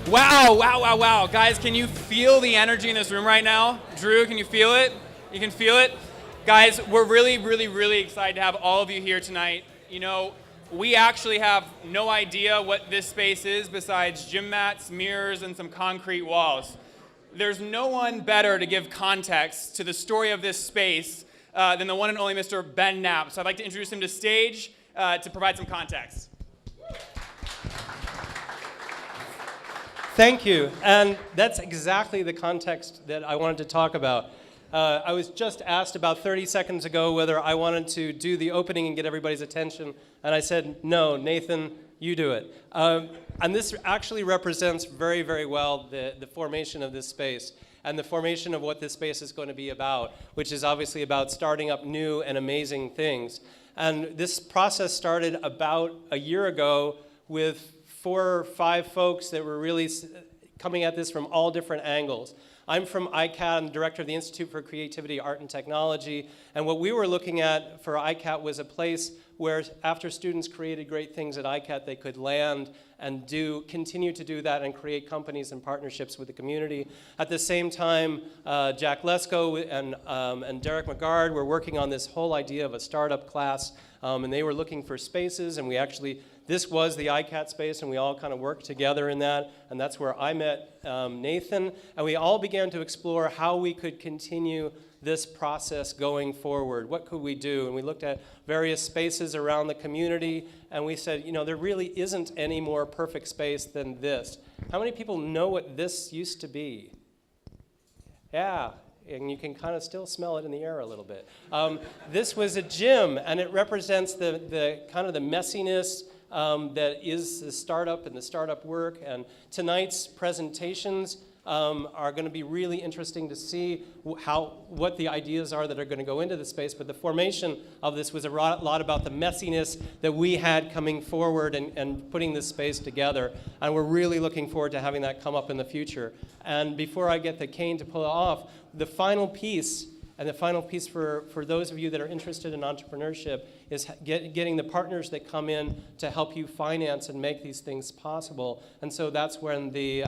Wow, wow, wow, wow. Guys, can you feel the energy in this room right now? Drew, can you feel it? You can feel it? Guys, we're really, really, really excited to have all of you here tonight. You know, we actually have no idea what this space is besides gym mats, mirrors, and some concrete walls. There's no one better to give context to the story of this space than the one and only Mr. Ben Knapp. So I'd like to introduce him to stage to provide some context. Thank you, and that's exactly the context that I wanted to talk about. I was just asked about 30 seconds ago whether I wanted to do the opening and get everybody's attention, and I said, no, Nathan, you do it. And this actually represents very, very well the formation of this space and the formation of what this space is going to be about, which is obviously about starting up new and amazing things. And this process started about a year ago with 4 or 5 folks that were really coming at this from all different angles. I'm from ICAT, I'm the director of the Institute for Creativity, Art, and Technology, and what we were looking at for ICAT was a place where after students created great things at ICAT, they could land and continue to do that and create companies and partnerships with the community. At the same time, Jack Lesko and Derek McGard were working on this whole idea of a startup class, and they were looking for spaces, and this was the ICAT space, and we all kind of worked together in that, and that's where I met Nathan, and we all began to explore how we could continue this process going forward. What could we do? And we looked at various spaces around the community, and we said, you know, there really isn't any more perfect space than this. How many people know what this used to be? Yeah. And you can kind of still smell it in the air a little bit. This was a gym, and it represents the kind of the messiness that is the startup and the startup work. And tonight's presentations are going to be really interesting to see what the ideas are that are going to go into the space. But the formation of this was a lot about the messiness that we had coming forward and putting this space together. And we're really looking forward to having that come up in the future. And before I get the cane to pull it off, the final piece, and the final piece for those of you that are interested in entrepreneurship, is getting the partners that come in to help you finance and make these things possible. And so that's when the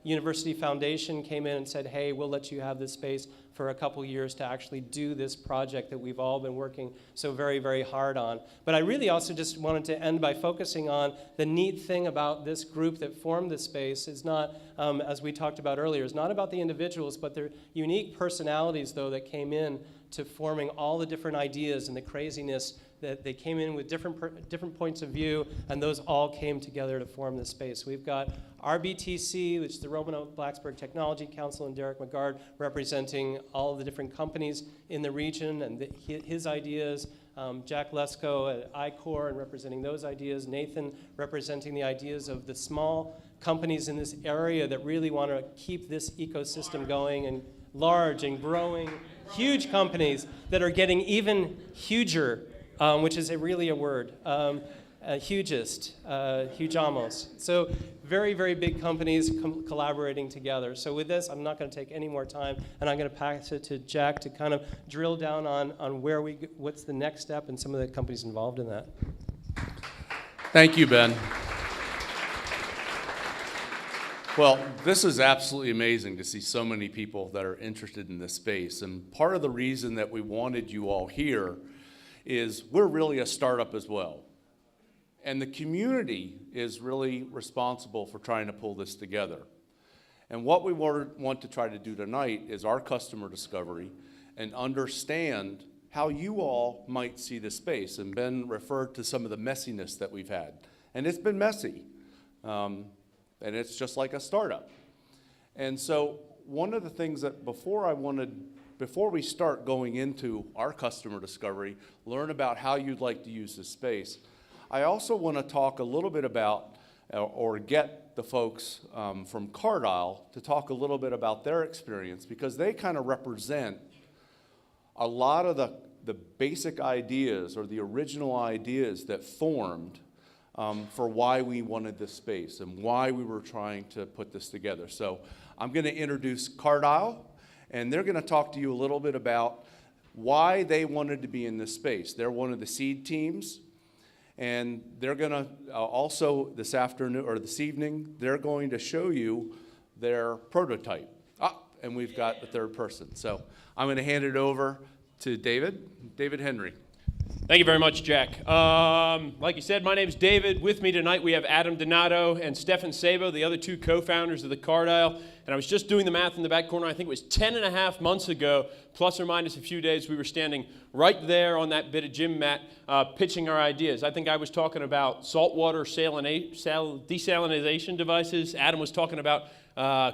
University Foundation came in and said, hey, we'll let you have this space for a couple years to actually do this project that we've all been working so very, very hard on. But I really also just wanted to end by focusing on the neat thing about this group that formed this space is not, as we talked about earlier, is not about the individuals, but their unique personalities, though, that came in to forming all the different ideas and the craziness that they came in with different points of view, and those all came together to form this space. We've got RBTC, which is the Roanoke Blacksburg Technology Council, and Derek McGard representing all of the different companies in the region and his ideas. Jack Lesko at ICOR and representing those ideas. Nathan representing the ideas of the small companies in this area that really want to keep this ecosystem going, and large and growing, huge companies that are getting even huger, which is really a word, hugest, hugamos. So very, very big companies collaborating together. So with this, I'm not going to take any more time, and I'm going to pass it to Jack to kind of drill down on what's the next step and some of the companies involved in that. Thank you, Ben. Well, this is absolutely amazing to see so many people that are interested in this space. And part of the reason that we wanted you all here is we're really a startup as well. And the community is really responsible for trying to pull this together. And what we want to try to do tonight is our customer discovery and understand how you all might see the space. And Ben referred to some of the messiness that we've had. And it's been messy. And it's just like a startup. And so one of the things that before we start going into our customer discovery, learn about how you'd like to use this space, I also want to talk a little bit about, or get the folks from Cardile to talk a little bit about their experience, because they kind of represent a lot of the basic ideas or the original ideas that formed for why we wanted this space and why we were trying to put this together. So I'm going to introduce Cardile, and they're going to talk to you a little bit about why they wanted to be in this space. They're one of the seed teams, And they're going to also this afternoon or this evening, they're going to show you their prototype. And we've got the third person. So I'm going to hand it over to David Henry. Thank you very much, Jack. Like you said, my name's David. With me tonight, we have Adam Donato and Stefan Sabo, the other two co-founders of the Card Aisle. And I was just doing the math in the back corner. I think it was 10 and a half months ago, plus or minus a few days, we were standing right there on that bit of gym mat pitching our ideas. I think I was talking about saltwater desalination devices. Adam was talking about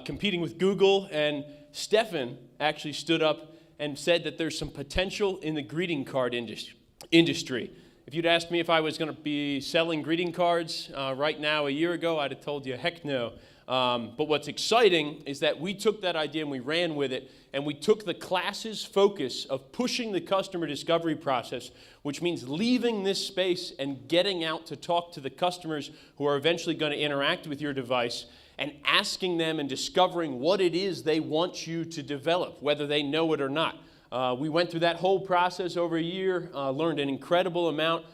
competing with Google. And Stefan actually stood up and said that there's some potential in the greeting card industry. If you'd asked me if I was going to be selling greeting cards right now a year ago, I'd have told you heck no. But what's exciting is that we took that idea and we ran with it, and we took the class's focus of pushing the customer discovery process, which means leaving this space and getting out to talk to the customers who are eventually going to interact with your device, and asking them and discovering what it is they want you to develop, whether they know it or not. We went through that whole process over a year, learned an incredible amount,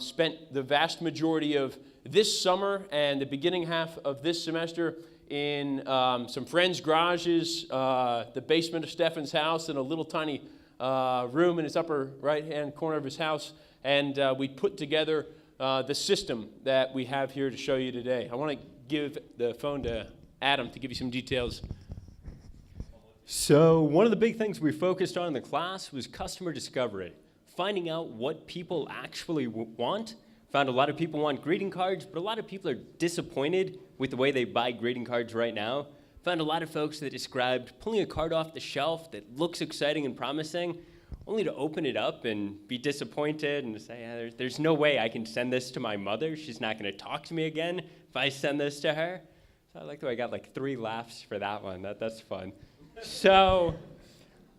spent the vast majority of this summer and the beginning half of this semester in some friends' garages, the basement of Stefan's house, and a little tiny room in his upper right-hand corner of his house. And we put together the system that we have here to show you today. I want to give the phone to Adam to give you some details. So one of the big things we focused on in the class was customer discovery, finding out what people actually want. Found a lot of people want greeting cards, but a lot of people are disappointed with the way they buy greeting cards right now. Found a lot of folks that described pulling a card off the shelf that looks exciting and promising, only to open it up and be disappointed and say, there's no way I can send this to my mother. She's not going to talk to me again if I send this to her. So I like the way I got like 3 laughs for that one. That's fun. So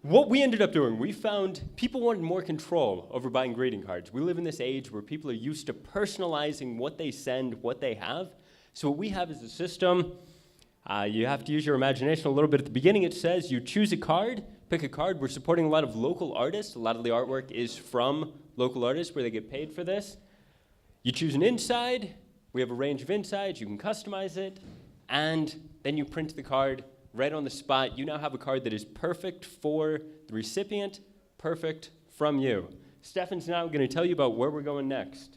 what we ended up doing, we found people wanted more control over buying greeting cards. We live in this age where people are used to personalizing what they send, what they have. So what we have is a system. You have to use your imagination a little bit. At the beginning, it says you choose a card, pick a card. We're supporting a lot of local artists. A lot of the artwork is from local artists where they get paid for this. You choose an inside. We have a range of insides. You can customize it. And then you print the card right on the spot. You now have a card that is perfect for the recipient, perfect from you. Stefan's now going to tell you about where we're going next.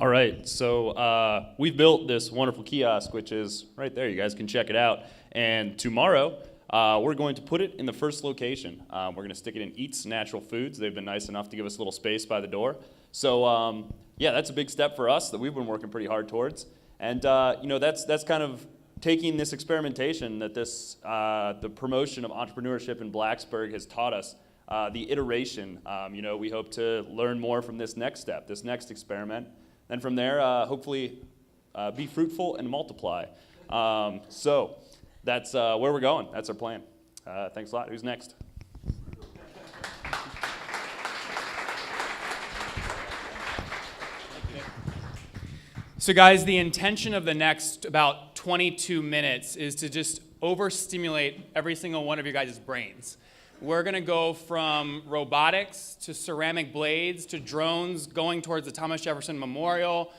All right, so we've built this wonderful kiosk, which is right there. You guys can check it out. And tomorrow, we're going to put it in the first location. We're going to stick it in Eats Natural Foods. They've been nice enough to give us a little space by the door. So yeah, that's a big step for us that we've been working pretty hard towards. And that's kind of taking this experimentation that the promotion of entrepreneurship in Blacksburg has taught us, the iteration. We hope to learn more from this next step, this next experiment. And from there, hopefully be fruitful and multiply. So that's where we're going. That's our plan. Thanks a lot. Who's next? So guys, the intention of the next about 22 minutes is to just overstimulate every single one of your guys' brains. We're going to go from robotics to ceramic blades to drones, going towards the Thomas Jefferson Memorial,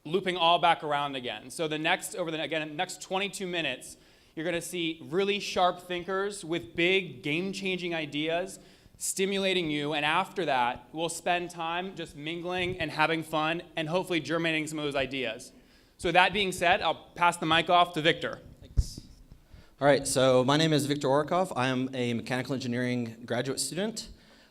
looping all back around again. So next 22 minutes, you're going to see really sharp thinkers with big game-changing ideas stimulating you, and after that, we'll spend time just mingling and having fun and hopefully germinating some of those ideas. So that being said, I'll pass the mic off to Victor. Thanks. All right, so my name is Victor Orkov. I am a mechanical engineering graduate student.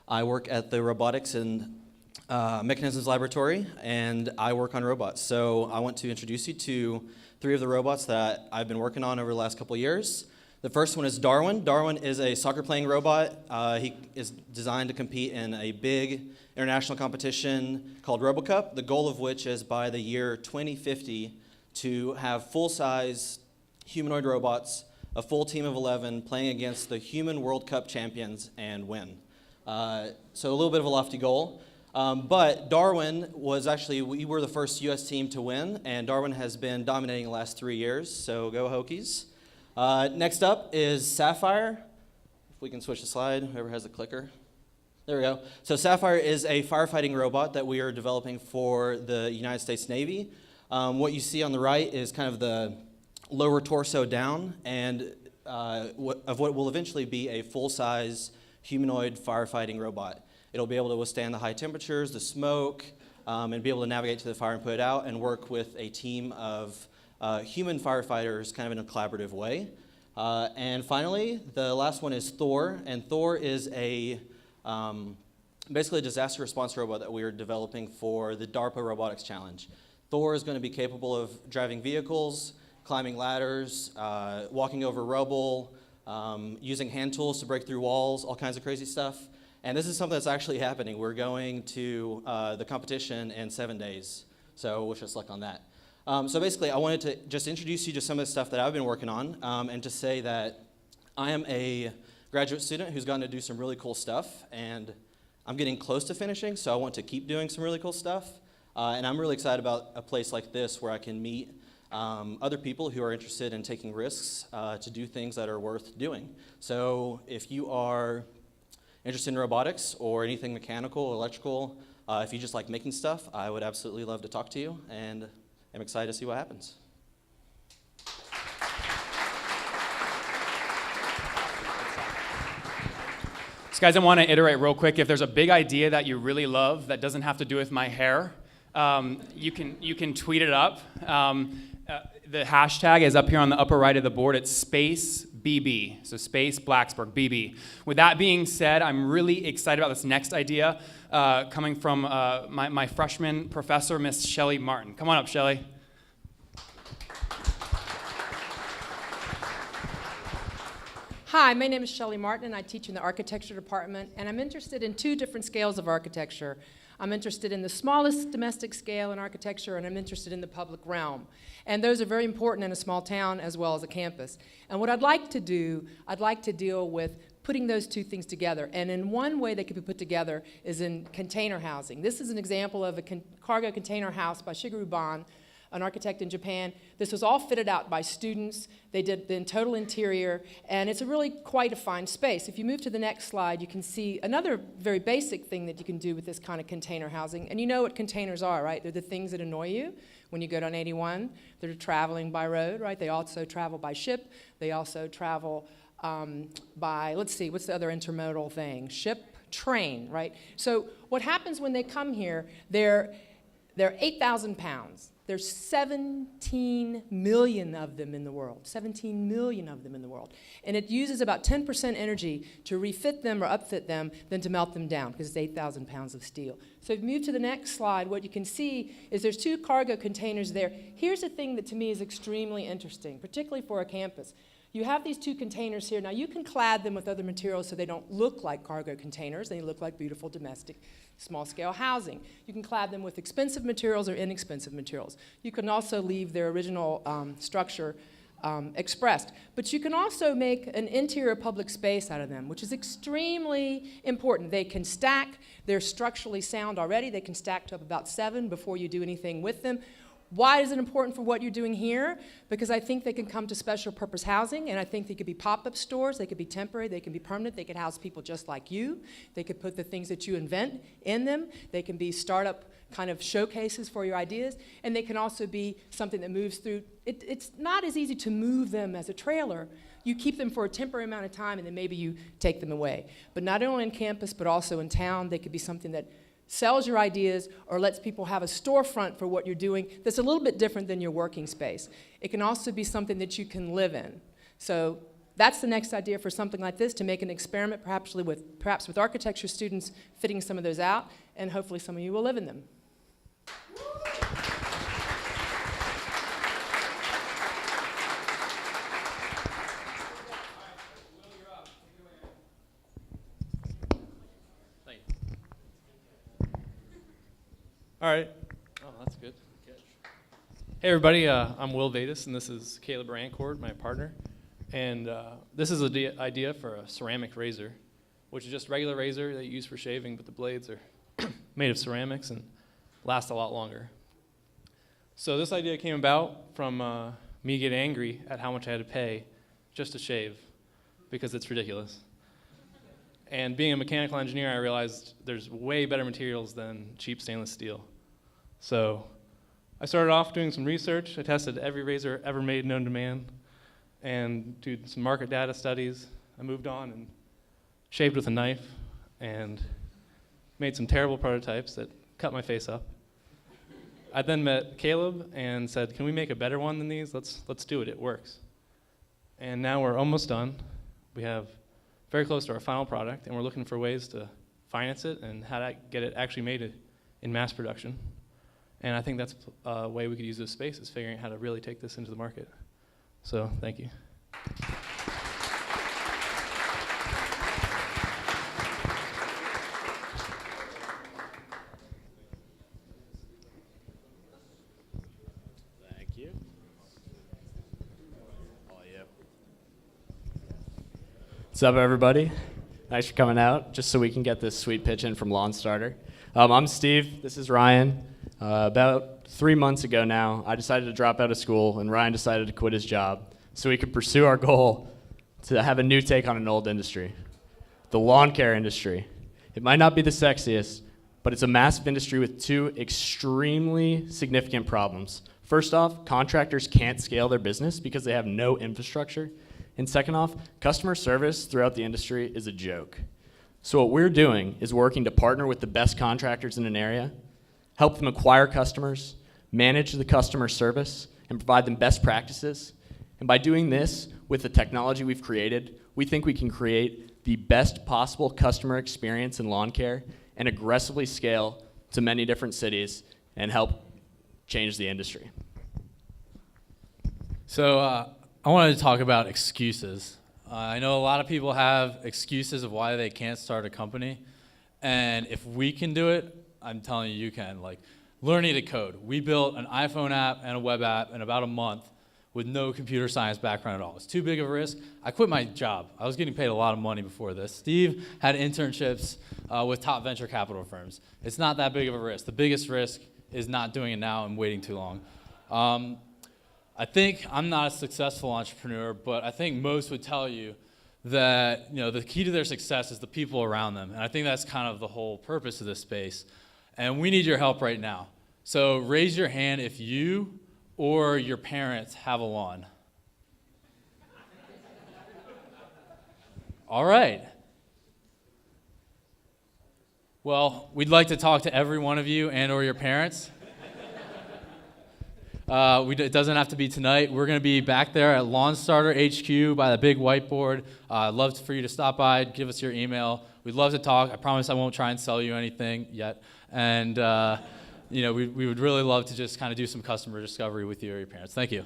I work at the Robotics and Mechanisms Laboratory, and I work on robots. So I want to introduce you to 3 of the robots that I've been working on over the last couple of years. The first one is Darwin. Darwin is a soccer-playing robot. He is designed to compete in a big international competition called RoboCup, the goal of which is by the year 2050 to have full-size humanoid robots, a full team of 11, playing against the human World Cup champions and win. So a little bit of a lofty goal. But Darwin was actually, we were the first U.S. team to win, and Darwin has been dominating the last 3 years, so go Hokies. Next up is Sapphire. If we can switch the slide, whoever has the clicker. There we go. So Sapphire is a firefighting robot that we are developing for the United States Navy. What you see on the right is kind of the lower torso down and what will eventually be a full-size humanoid firefighting robot. It'll be able to withstand the high temperatures, the smoke, and be able to navigate to the fire and put it out and work with a team of human firefighters kind of in a collaborative way. And finally, the last one is Thor, and Thor is basically a disaster response robot that we are developing for the DARPA Robotics Challenge. Thor is going to be capable of driving vehicles, climbing ladders, walking over rubble, using hand tools to break through walls, all kinds of crazy stuff. And this is something that's actually happening. We're going to the competition in 7 days, so wish us luck on that. So basically, I wanted to just introduce you to some of the stuff that I've been working on, and to say that I am a graduate student who's gotten to do some really cool stuff, and I'm getting close to finishing, so I want to keep doing some really cool stuff. And I'm really excited about a place like this where I can meet other people who are interested in taking risks to do things that are worth doing. So if you are interested in robotics or anything mechanical, electrical, if you just like making stuff, I would absolutely love to talk to you, and I'm excited to see what happens. So guys, I want to iterate real quick. If there's a big idea that you really love that doesn't have to do with my hair, you can tweet it up. The hashtag is up here on the upper right of the board. It's space BB, so space Blacksburg BB. With that being said, I'm really excited about this next idea coming from my freshman professor, Miss Shelley Martin. Come on up, Shelley. Hi, my name is Shelley Martin, and I teach in the architecture department, and I'm interested in two different scales of architecture. I'm interested in the smallest domestic scale in architecture, and I'm interested in the public realm. And those are very important in a small town as well as a campus. And what I'd like to do, I'd like to deal with putting those two things together. And in one way they could be put together is in container housing. This is an example of a cargo container house by Shigeru Ban, an architect in Japan. This was all fitted out by students. They did the total interior, and it's a really quite a fine space. If you move to the next slide, you can see another very basic thing that you can do with this kind of container housing. And you know what containers are, right? They're the things that annoy you when you go down 81. They're traveling by road, right? They also travel by ship. They also travel by, let's see, what's the other intermodal thing? Ship, train, right? So what happens when they come here, they're 8,000 pounds. There's 17 million of them in the world, 17 million of them in the world. And it uses about 10% energy to refit them or upfit them than to melt them down, because it's 8,000 pounds of steel. So if you move to the next slide, what you can see is there's two cargo containers there. Here's a thing that to me is extremely interesting, particularly for a campus. You have these two containers here. Now you can clad them with other materials so they don't look like cargo containers. They look like beautiful domestic small-scale housing. You can clad them with expensive materials or inexpensive materials. You can also leave their original structure expressed. But you can also make an interior public space out of them, which is extremely important. They can stack. They're structurally sound already. They can stack to up about 7 before you do anything with them. Why is it important for what you're doing here? Because I think they can come to special purpose housing, and I think they could be pop-up stores, they could be temporary, they can be permanent, they could house people just like you, they could put the things that you invent in them, they can be startup kind of showcases for your ideas, and they can also be something that moves through. It's not as easy to move them as a trailer. You keep them for a temporary amount of time, and then maybe you take them away. But not only on campus, but also in town, they could be something that sells your ideas or lets people have a storefront for what you're doing that's a little bit different than your working space. It can also be something that you can live in. So that's the next idea for something like this, to make an experiment perhaps with architecture students fitting some of those out, and hopefully some of you will live in them. All right. Oh, that's good. Hey, everybody. I'm Will Vadis, and this is Caleb Rancourt, my partner. And this is an idea for a ceramic razor, which is just a regular razor that you use for shaving, but the blades are made of ceramics and last a lot longer. So this idea came about from me getting angry at how much I had to pay just to shave, because it's ridiculous. And being a mechanical engineer, I realized there's way better materials than cheap stainless steel. So I started off doing some research. I tested every razor ever made known to man and did some market data studies. I moved on and shaved with a knife and made some terrible prototypes that cut my face up. I then met Caleb and said, can we make a better one than these? Let's do it, it works. And now we're almost done. We have very close to our final product, and we're looking for ways to finance it and how to get it actually made in mass production. And I think that's a way we could use this space, is figuring out how to really take this into the market. So thank you. Thank you. What's up, everybody? Thanks for coming out, just so we can get this sweet pitch in from Lawn Starter. I'm Steve. This is Ryan. About 3 months ago now, I decided to drop out of school, and Ryan decided to quit his job so we could pursue our goal to have a new take on an old industry, the lawn care industry. It might not be the sexiest, but it's a massive industry with two extremely significant problems. First off, contractors can't scale their business because they have no infrastructure. And second off, customer service throughout the industry is a joke. So what we're doing is working to partner with the best contractors in an area, help them acquire customers, manage the customer service, and provide them best practices. And by doing this with the technology we've created, we think we can create the best possible customer experience in lawn care and aggressively scale to many different cities and help change the industry. So I wanted to talk about excuses. I know a lot of people have excuses of why they can't start a company. And if we can do it, I'm telling you, you can. Like learning to code. We built an iPhone app and a web app in about a month with no computer science background at all. It's too big of a risk. I quit my job. I was getting paid a lot of money before this. Steve had internships with top venture capital firms. It's not that big of a risk. The biggest risk is not doing it now and waiting too long. I think I'm not a successful entrepreneur, but I think most would tell you that the key to their success is the people around them. And I think that's kind of the whole purpose of this space. And we need your help right now. So raise your hand if you or your parents have a lawn. All right. Well, we'd like to talk to every one of you and or your parents. It doesn't have to be tonight. We're going to be back there at Lawn Starter HQ by the big whiteboard. I'd love for you to stop by, give us your email. We'd love to talk. I promise I won't try and sell you anything yet. And we would really love to just kind of do some customer discovery with you or your parents. Thank you.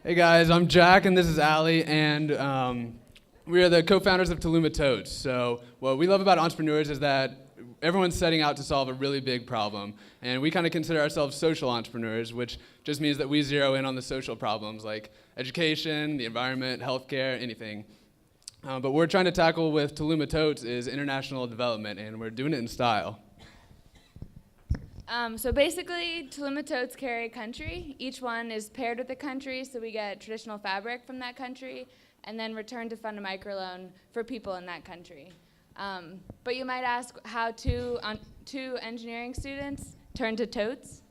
Hey guys, I'm Jack and this is Allie, and we are the co-founders of Toluma Totes. So what we love about entrepreneurs is that everyone's setting out to solve a really big problem, and we kind of consider ourselves social entrepreneurs, which just means that we zero in on the social problems like education, the environment, healthcare, anything. But what we're trying to tackle with Toluma Totes is international development, and we're doing it in style. So basically, Toluma Totes carry a country. Each one is paired with a country, so we get traditional fabric from that country, and then return to fund a microloan for people in that country. But you might ask how two engineering students turned to totes.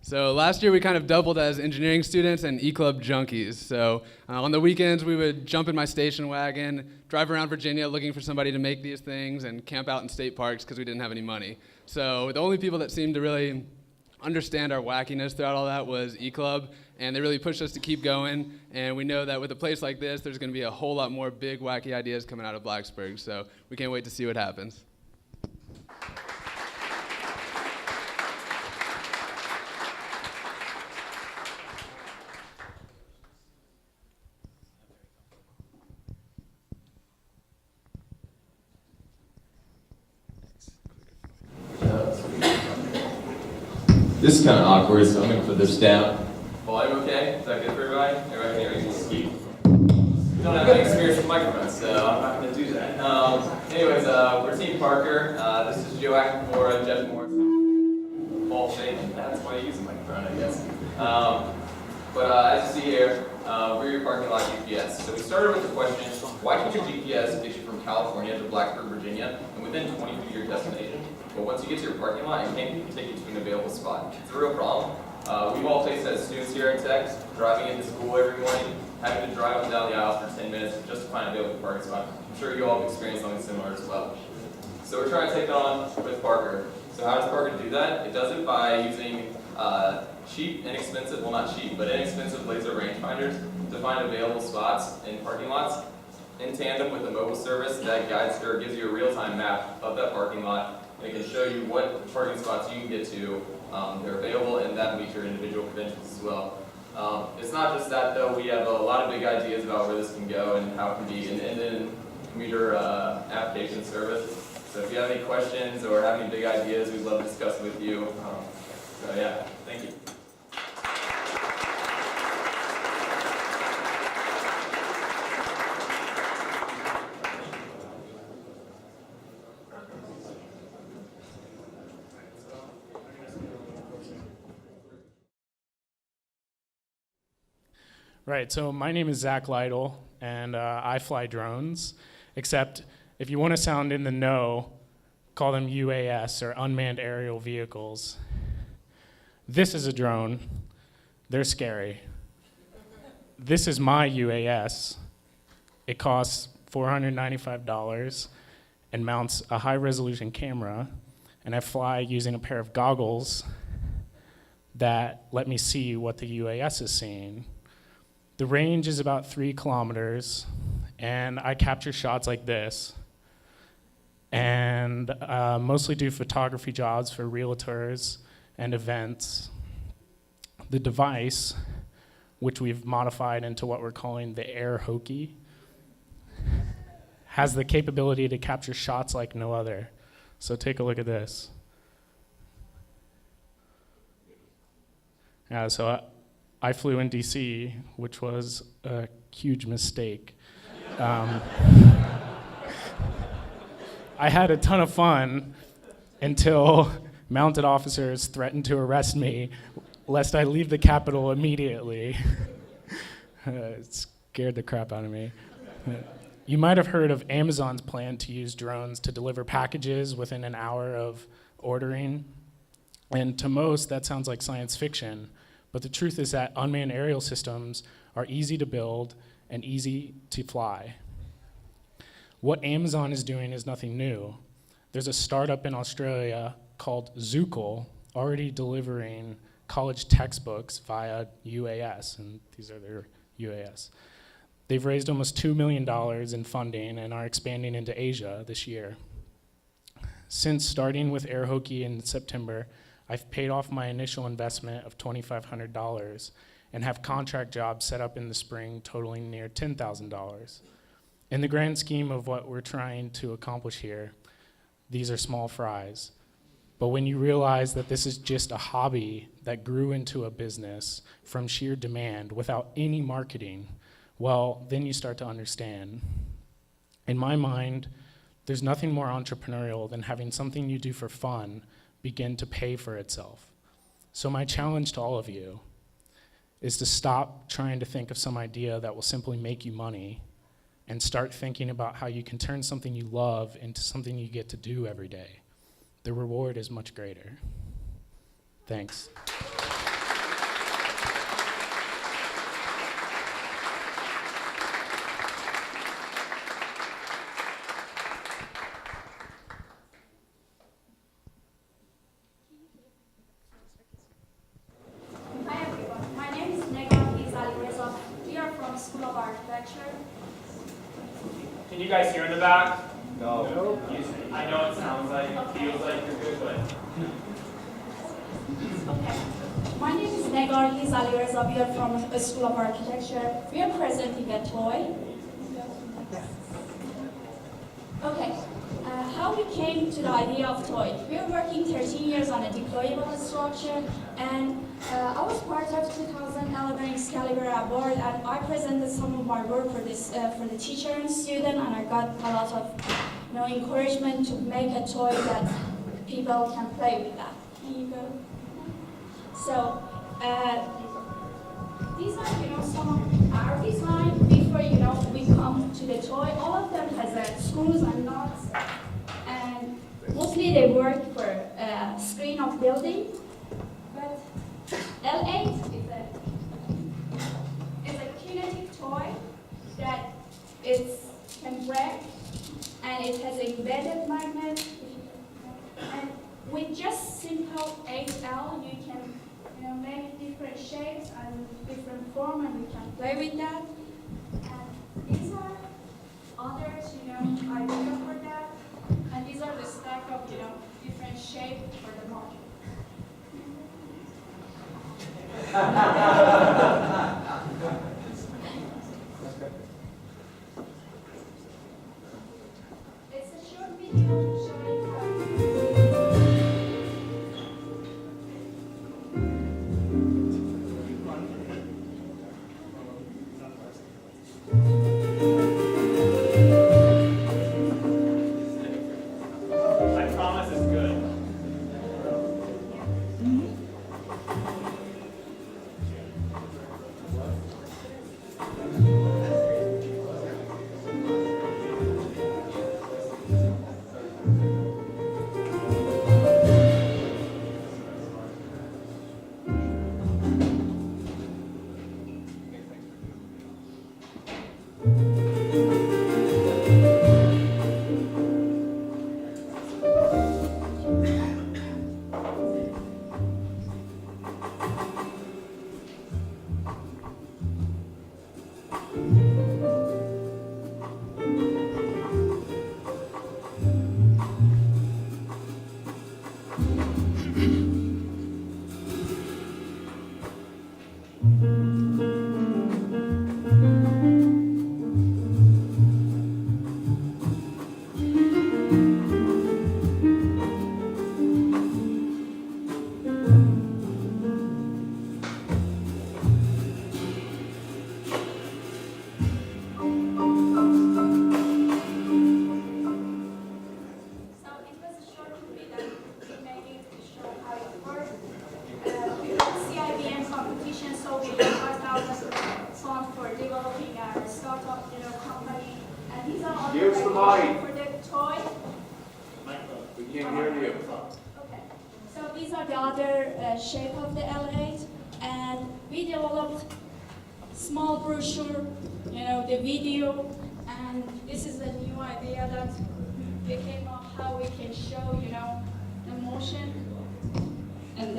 So last year we kind of doubled as engineering students and E-Club junkies. So on the weekends we would jump in my station wagon, drive around Virginia looking for somebody to make these things, and camp out in state parks because we didn't have any money. So the only people that seemed to really understand our wackiness throughout all that was E-Club, and they really pushed us to keep going. And we know that with a place like this, there's going to be a whole lot more big, wacky ideas coming out of Blacksburg. So we can't wait to see what happens. This is kind of awkward, so I'm going to put this down. Volume okay? Is that good for everybody? do that. Anyways, we're Team Parker. This is Joe Akamora, Jeff Morris. Ball shape. That's why I use a microphone, I guess. But as you see here, we're your parking lot GPS. So we started with the question, why can your GPS get you from California to Blacksburg, Virginia, and within 20 feet of your destination? But once you get to your parking lot, it can't even take you to an available spot. It's a real problem. We've all faced as students here at Tech, driving into school every morning, having to drive up and down the aisle for 10 minutes just to find a available parking spot. I'm sure you all have experienced something similar as well. So we're trying to take it on with Parker. So how does Parker do that? It does it by using cheap, inexpensive, well not cheap, but inexpensive laser rangefinders to find available spots in parking lots in tandem with a mobile service that guides or gives you a real-time map of that parking lot, and it can show you what parking spots you can get to. They're available, and that meets your individual credentials as well. It's not just that though, we have a lot of big ideas about where this can go and how it can be an end-to-end commuter application service. So if you have any questions or have any big ideas, we'd love to discuss with you. So yeah, thank you. Right, so my name is Zach Lytle, and I fly drones, except if you want to sound in the know, call them UAS, or unmanned aerial vehicles. This is a drone. They're scary. This is my UAS. It costs $495 and mounts a high-resolution camera, and I fly using a pair of goggles that let me see what the UAS is seeing. The range is about 3 kilometers, and I capture shots like this, and mostly do photography jobs for realtors and events. The device, which we've modified into what we're calling the Air Hokey, has the capability to capture shots like no other. So take a look at this. Yeah, so I flew in DC, which was a huge mistake. I had a ton of fun until mounted officers threatened to arrest me lest I leave the Capitol immediately. It scared the crap out of me. You might have heard of Amazon's plan to use drones to deliver packages within an hour of ordering. And to most, that sounds like science fiction. But the truth is that unmanned aerial systems are easy to build and easy to fly. What Amazon is doing is nothing new. There's a startup in Australia called Zookle already delivering college textbooks via UAS, and these are their UAS. They've raised almost $2 million in funding and are expanding into Asia this year. Since starting with Air Hokey in September, I've paid off my initial investment of $2,500 and have contract jobs set up in the spring totaling near $10,000. In the grand scheme of what we're trying to accomplish here, these are small fries. But when you realize that this is just a hobby that grew into a business from sheer demand without any marketing, well, then you start to understand. In my mind, there's nothing more entrepreneurial than having something you do for fun begin to pay for itself. So my challenge to all of you is to stop trying to think of some idea that will simply make you money and start thinking about how you can turn something you love into something you get to do every day. The reward is much greater. Thanks. Can you guys hear in the back? No. I know it sounds like, it feels like you're good, but. Okay. My name is Negar Hizalireza. We are from School of Architecture. We are presenting a toy. Okay. How we came to the idea of toy. We are working 13 years on a deployable structure, and I was part of 2011 Excalibur Award, and I presented some of my work for this for the teacher and student, and I got a lot of encouragement to make a toy that people can play with that. Can you go? So these are some of our design before we come to the toy. All of them has screws and nuts, and mostly they work for screen of building. But L8 is a kinetic toy that can break, and it has an embedded magnet. And with just simple 8L, you can make different shapes and different form, and you can play with that. And these are others, idea for that. And these are the stack of different shapes for the module. It's a short video showing I promise it's good. Use the mic. for the toy. We can't hear you. Okay. So these are the other shape of the L8, and we developed small brochure, the video, and this is a new idea that we came up how we can show, the motion and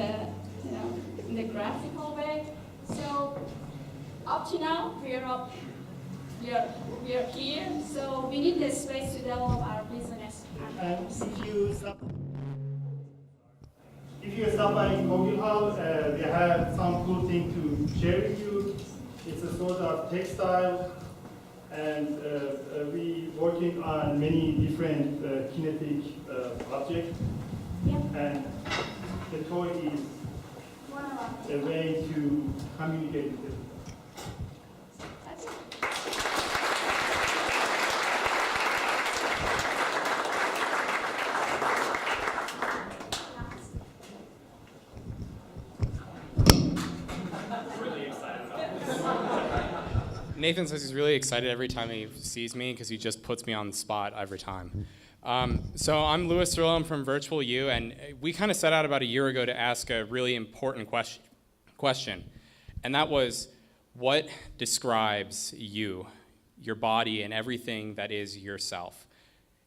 in the graphical way. So up to now, we are here, so we need the space to develop our business. And if you stop by Google House, we have some cool thing to share with you. It's a sort of textile, and we working on many different kinetic objects. Yep. And the toy is a way to communicate with them. Nathan says he's really excited every time he sees me because he just puts me on the spot every time. So I'm Louis Thurlow, I'm from Virtual U, and we kind of set out about a year ago to ask a really important question, and that was, what describes you, your body, and everything that is yourself?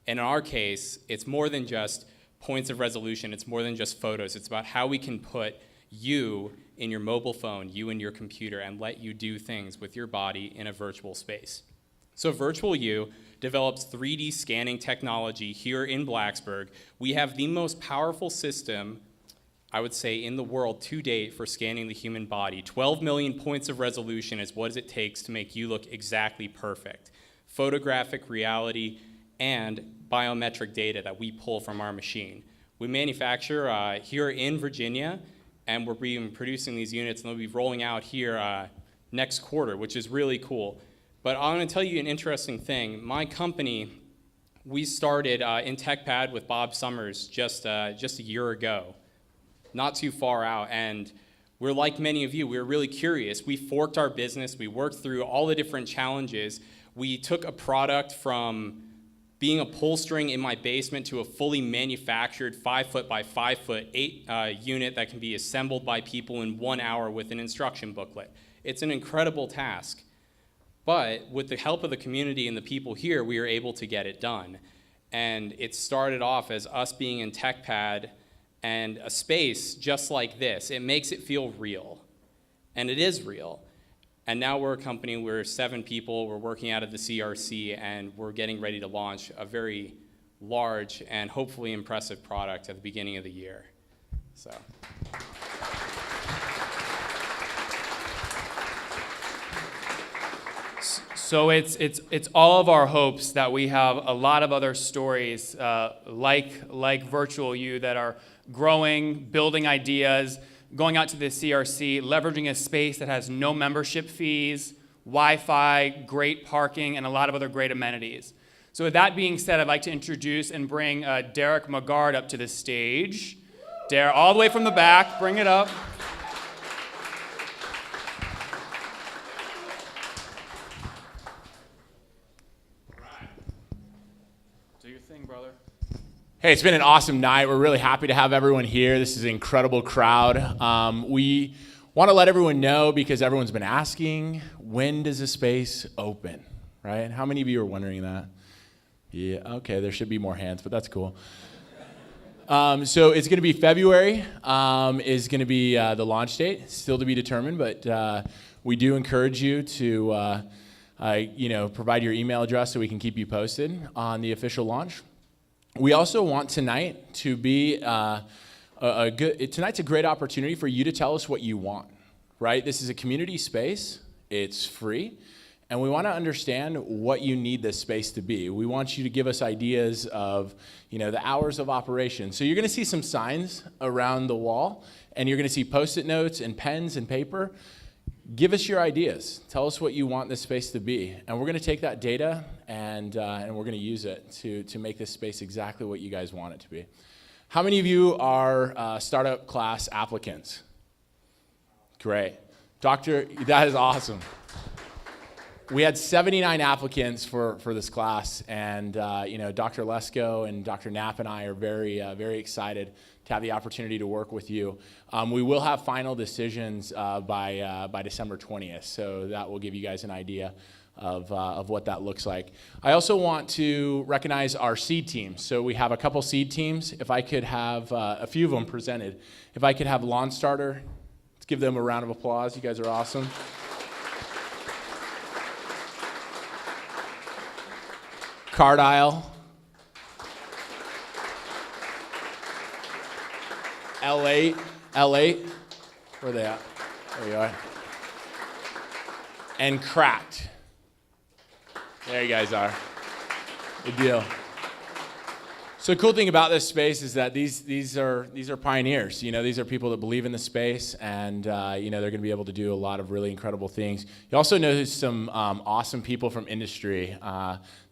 And in our case, it's more than just points of resolution, it's more than just photos, it's about how we can put you in your mobile phone, you in your computer, and let you do things with your body in a virtual space. So Virtual U develops 3D scanning technology here in Blacksburg. We have the most powerful system, I would say, in the world to date for scanning the human body. 12 million points of resolution is what it takes to make you look exactly perfect. Photographic reality and biometric data that we pull from our machine. We manufacture here in Virginia, and we're being producing these units, and they'll be rolling out here next quarter, which is really cool. But I'm going to tell you an interesting thing. My company, we started in TechPad with Bob Summers just a year ago, not too far out, and we're like many of you. We were really curious. We forked our business. We worked through all the different challenges. We took a product from being a pull string in my basement to a fully manufactured 5 foot by 5 foot 8 unit that can be assembled by people in 1 hour with an instruction booklet. It's an incredible task. But with the help of the community and the people here, we were able to get it done. And it started off as us being in TechPad and a space just like this. It makes it feel real. And it is real. And now we're a company, we're 7 people, we're working out of the CRC, and we're getting ready to launch a very large and hopefully impressive product at the beginning of the year. So it's all of our hopes that we have a lot of other stories like Virtual U that are growing, building ideas, going out to the CRC, leveraging a space that has no membership fees, Wi-Fi, great parking, and a lot of other great amenities. So with that being said, I'd like to introduce and bring Derek Magard up to the stage. Derek, all the way from the back, bring it up. Do your thing, brother. Hey, it's been an awesome night. We're really happy to have everyone here. This is an incredible crowd. We want to let everyone know, because everyone's been asking, when does the space open, right? How many of you are wondering that? Yeah, okay, there should be more hands, but that's cool. So it's going to be February is going to be the launch date, still to be determined, but we do encourage you to provide your email address so we can keep you posted on the official launch. We also want tonight to be tonight's a great opportunity for you to tell us what you want, right? This is a community space, it's free, and we want to understand what you need this space to be. We want you to give us ideas of, the hours of operation. So you're going to see some signs around the wall, and you're going to see Post-it notes and pens and paper. Give us your ideas. Tell us what you want this space to be. And we're going to take that data and we're going to use it to make this space exactly what you guys want it to be. How many of you are startup class applicants? Great. Doctor, that is awesome. We had 79 applicants for this class, and Dr. Lesko and Dr. Knapp and I are very excited to have the opportunity to work with you. We will have final decisions by December 20th, so that will give you guys an idea of what that looks like. I also want to recognize our seed team. So we have a couple seed teams. If I could have a few of them presented. If I could have Lawn Starter, let's give them a round of applause. You guys are awesome. Cardile. L8. Where are they at? There you are. And Cracked. There you guys are. Good deal. So the cool thing about this space is that these are pioneers. These are people that believe in the space, and they're going to be able to do a lot of really incredible things. You also know some awesome people from industry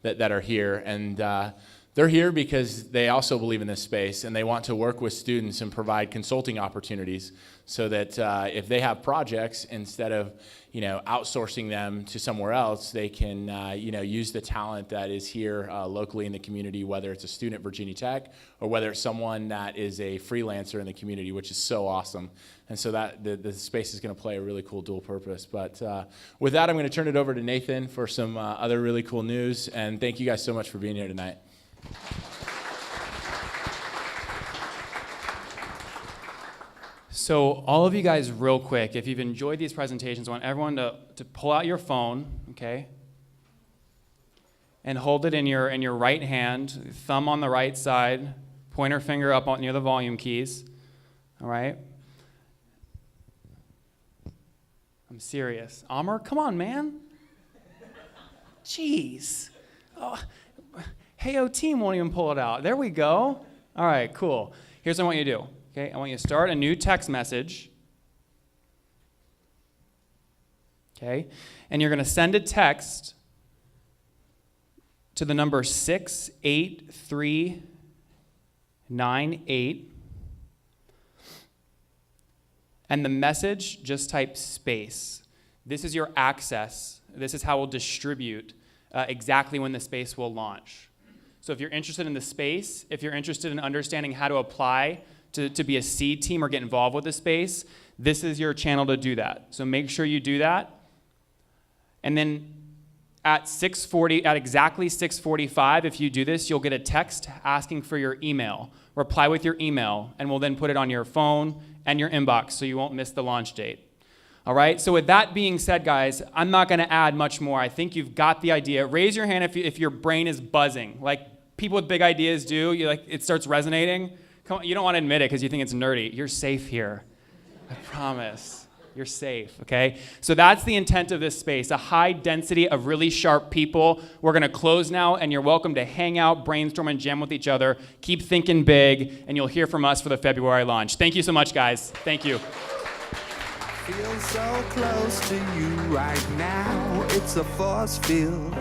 that are here, and they're here because they also believe in this space, and they want to work with students and provide consulting opportunities so that if they have projects, instead of outsourcing them to somewhere else, they can use the talent that is here locally in the community, whether it's a student at Virginia Tech or whether it's someone that is a freelancer in the community, which is so awesome. And so that the space is going to play a really cool dual purpose. But with that, I'm going to turn it over to Nathan for some other really cool news. And thank you guys so much for being here tonight. So all of you guys, real quick, if you've enjoyed these presentations, I want everyone to pull out your phone, okay, and hold it in your right hand, thumb on the right side, pointer finger up near the volume keys, all right? I'm serious. Amr, come on, man. Jeez. Oh, Heyo team won't even pull it out. There we go. All right, cool. Here's what I want you to do. Okay, I want you to start a new text message. Okay, and you're going to send a text to the number 68398. And the message, just type space. This is your access. This is how we'll distribute exactly when the space will launch. So if you're interested in the space, if you're interested in understanding how to apply to be a seed team or get involved with the space, this is your channel to do that. So make sure you do that. And then at exactly 6:45, if you do this, you'll get a text asking for your email. Reply with your email, and we'll then put it on your phone and your inbox so you won't miss the launch date. All right, so with that being said, guys, I'm not going to add much more. I think you've got the idea. Raise your hand if your brain is buzzing, like people with big ideas do. It starts resonating. Come on, you don't want to admit it because you think it's nerdy. You're safe here. I promise. You're safe, okay? So that's the intent of this space, a high density of really sharp people. We're going to close now, and you're welcome to hang out, brainstorm, and jam with each other. Keep thinking big, and you'll hear from us for the February launch. Thank you so much, guys. Thank you. Feel so close to you right now. It's a force field.